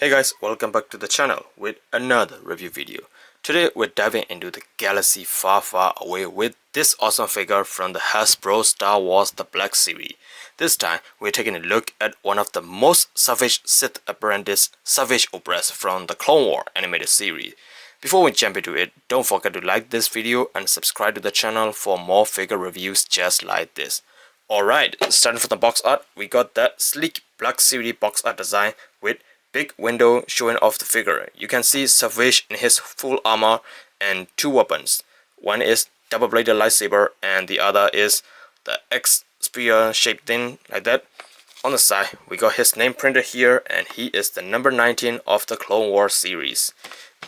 Hey guys, welcome back to the channel with another review video. Today we're diving into the galaxy far far away with this awesome figure from the Hasbro Star Wars The Black Series. This time we're taking a look at one of the most savage Sith apprentice, Savage Opress from the Clone Wars animated series. Before we jump into it, don't forget to like this video and subscribe to the channel for more figure reviews just like this. Alright, starting from the box art, we got that sleek Black Series box art design with big window showing off the figure. You can see Savage in his full armor and two weapons. One is double-bladed lightsaber and the other is the X spear shaped thing like that. On the side, we got his name printed here and he is the number 19 of the Clone Wars series.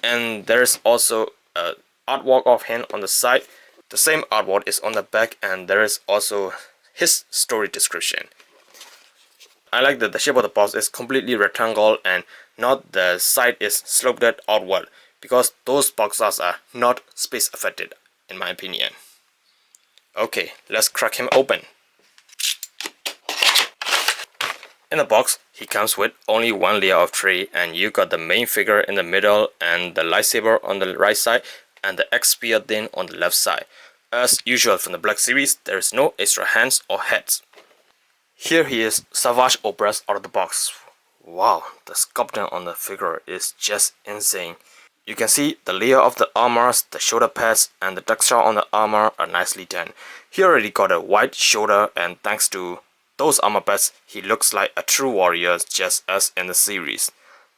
And there's also a artwork of him on the side. The same artwork is on the back and there is also his story description. I like that the shape of the box is completely rectangle and not the side is sloped outward, because those boxes are not space affected in my opinion. Okay, let's crack him open. In the box, he comes with only one layer of tray and you got the main figure in the middle and the lightsaber on the right side and the X spear thing on the left side. As usual from the Black Series, there is no extra hands or heads. Here he is, Savage Opress out of the box. Wow, the sculpting on the figure is just insane. You can see the layer of the armors, the shoulder pads and the texture on the armor are nicely done. He already got a wide shoulder and thanks to those armor pads, he looks like a true warrior just as in the series.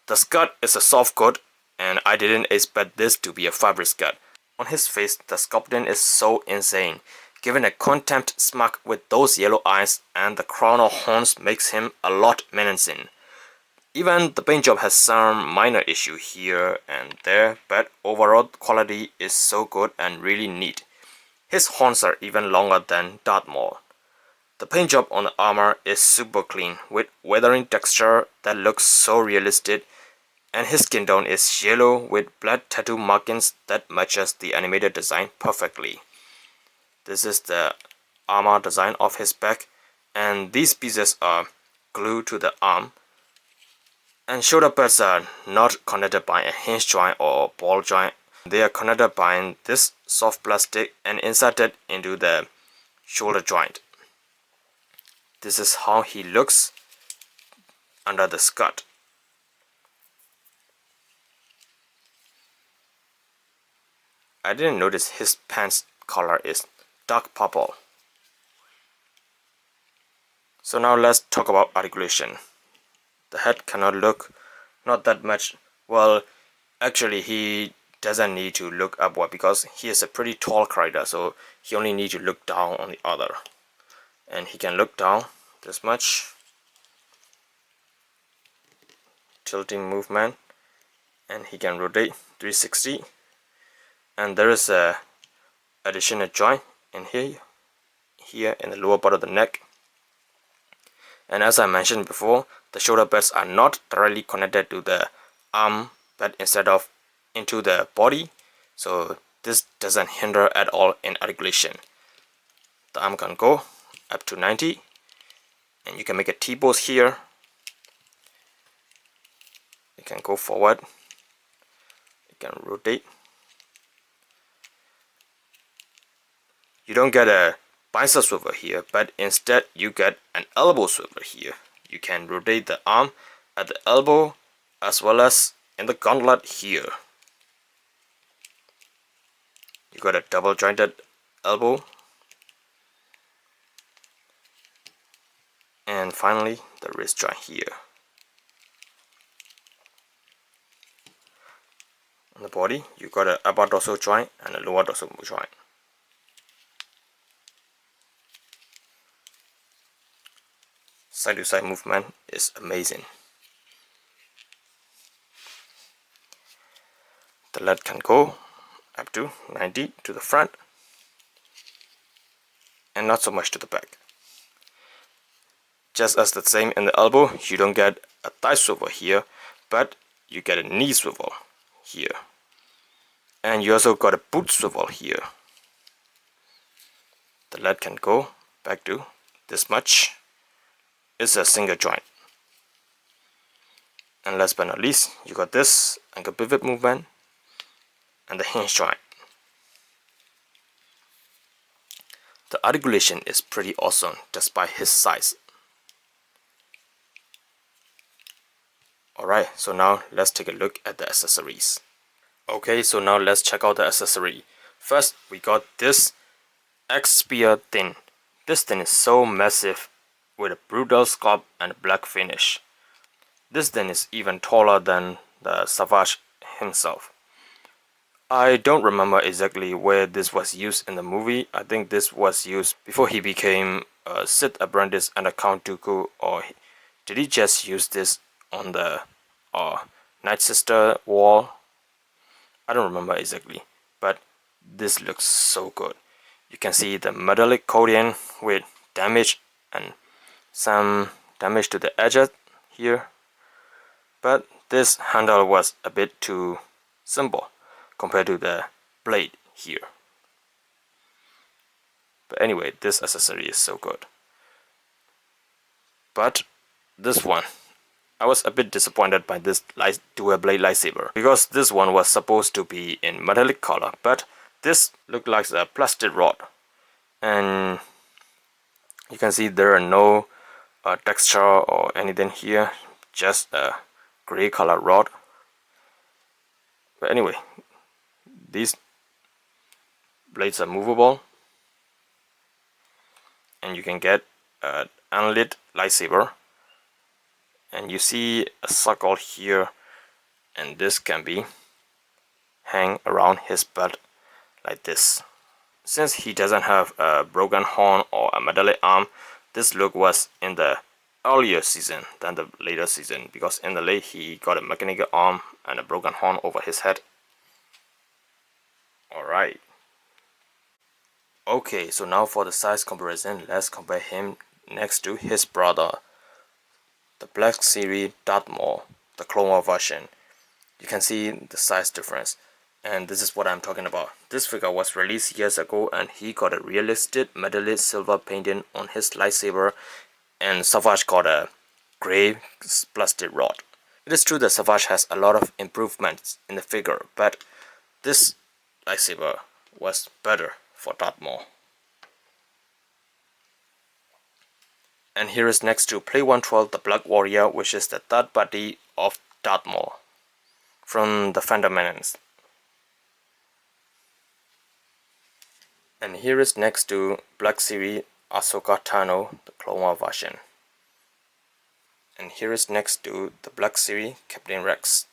The skirt is a soft coat and I didn't expect this to be a fabric skirt. On his face, the sculpting is so insane. Given a contempt smirk with those yellow eyes and the crown of horns makes him a lot menacing. Even the paint job has some minor issue here and there, but overall quality is so good and really neat. His horns are even longer than Darth Maul. The paint job on the armor is super clean with weathering texture that looks so realistic, and his skin tone is yellow with black tattoo markings that matches the animated design perfectly. This is the armor design of his back and these pieces are glued to the arm, and shoulder pads are not connected by a hinge joint or ball joint. They are connected by this soft plastic and inserted into the shoulder joint. This is how he looks under the skirt. I didn't notice his pants color is dark purple. So now let's talk about articulation. The head cannot look not that much. Well, actually he doesn't need to look upward because he is a pretty tall character, so he only needs to look down on the other. And he can look down this much. Tilting movement. And he can rotate 360. And there is a additional joint in here in the lower part of the neck. And as I mentioned before, the shoulder pads are not directly connected to the arm but instead of into the body, so this doesn't hinder at all in articulation. The arm can go up to 90 and you can make a T-pose here. You can go forward, you can rotate. You don't get a bicep swivel here, but instead you get an elbow swivel here. You can rotate the arm at the elbow as well as in the gauntlet here. You got a double jointed elbow. And finally the wrist joint here. On the body, you got an upper dorsal joint and a lower dorsal joint. Side to side movement is amazing. The leg can go up to 90 to the front and not so much to the back. Just as the same in the elbow, you don't get a thigh swivel here, but you get a knee swivel here. And you also got a boot swivel here. The leg can go back to this much. It's a single joint. And last but not least, you got this ankle pivot movement and the hinge joint. The articulation is pretty awesome just by his size. Alright, so now let's take a look at the accessories. Okay, so now let's check out the accessory. First, we got this X-Spear tin. This tin is so massive with a brutal sculpt and a black finish. This tin is even taller than the Savage himself. I don't remember exactly where this was used in the movie. I think this was used before he became a Sith apprentice under Count Dooku, or did he just use this on the Night Sister wall? I don't remember exactly, but this looks so good. You can see the metallic coating with damage and some damage to the edges here, but this handle was a bit too simple compared to the blade here. But anyway, this accessory is so good. But this one, I was a bit disappointed by this dual blade lightsaber, because this one was supposed to be in metallic color, but this looked like a plastic rod, and you can see there are no texture or anything here, just a gray color rod. But anyway, these blades are movable, and you can get an unlit lightsaber. And you see a circle here, and this can be hang around his belt like this. Since he doesn't have a broken horn or a metallic arm, this look was in the earlier season than the later season, because in the late he got a mechanical arm and a broken horn over his head. Alright. Okay, so now for the size comparison, let's compare him next to his brother, the Black Series Darth Maul, the Clone Wars version. You can see the size difference, and this is what I'm talking about. This figure was released years ago, and he got a realistic metallic silver painting on his lightsaber, and Savage got a gray plastic rod. It is true that Savage has a lot of improvements in the figure, but this lightsaber was better for Darth Maul. And here is next to Play 112, the Black Warrior, which is the third buddy of Darth Maul from the Phantom Menace. And here is next to Black Series Ahsoka Tano, the Clone Wars version. And here is next to the Black Series Captain Rex.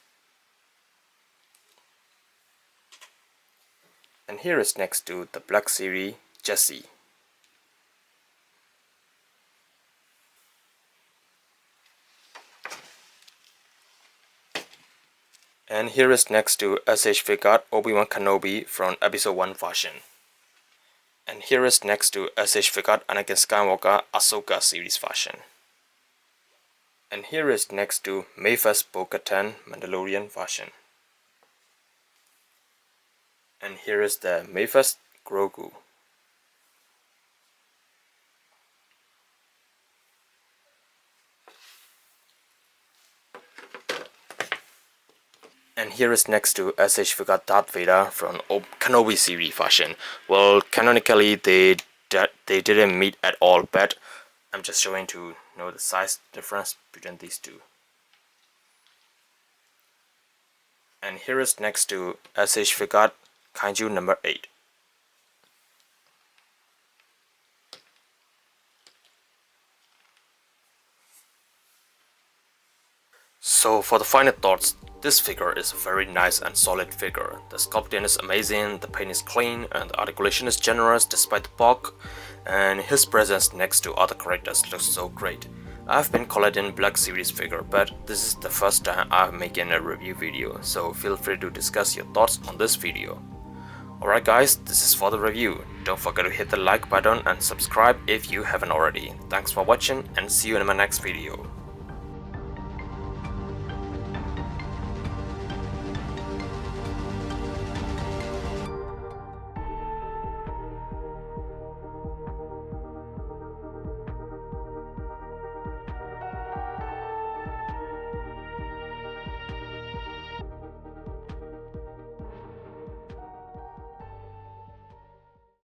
And here is next to the Black Series Jesse. And here is next to SH figure Obi-Wan Kenobi from Episode 1 version. And here is next to SH figure Anakin Skywalker Ahsoka series version. And here is next to Mayfest Bo-Katan Mandalorian version. And here is the Mayfest Grogu. And here is next to SH figure Darth Vader from Kenobi series version. Well, canonically they didn't meet at all, but I'm just showing to know the size difference between these two. And here is next to SH figure Kaiju number 8. So for the final thoughts, this figure is a very nice and solid figure. The sculpting is amazing, the paint is clean, and the articulation is generous despite the bulk, and his presence next to other characters looks so great. I've been collecting Black Series figure, but this is the first time I'm making a review video, so feel free to discuss your thoughts on this video. Alright guys, this is for the review. Don't forget to hit the like button and subscribe if you haven't already. Thanks for watching, and see you in my next video.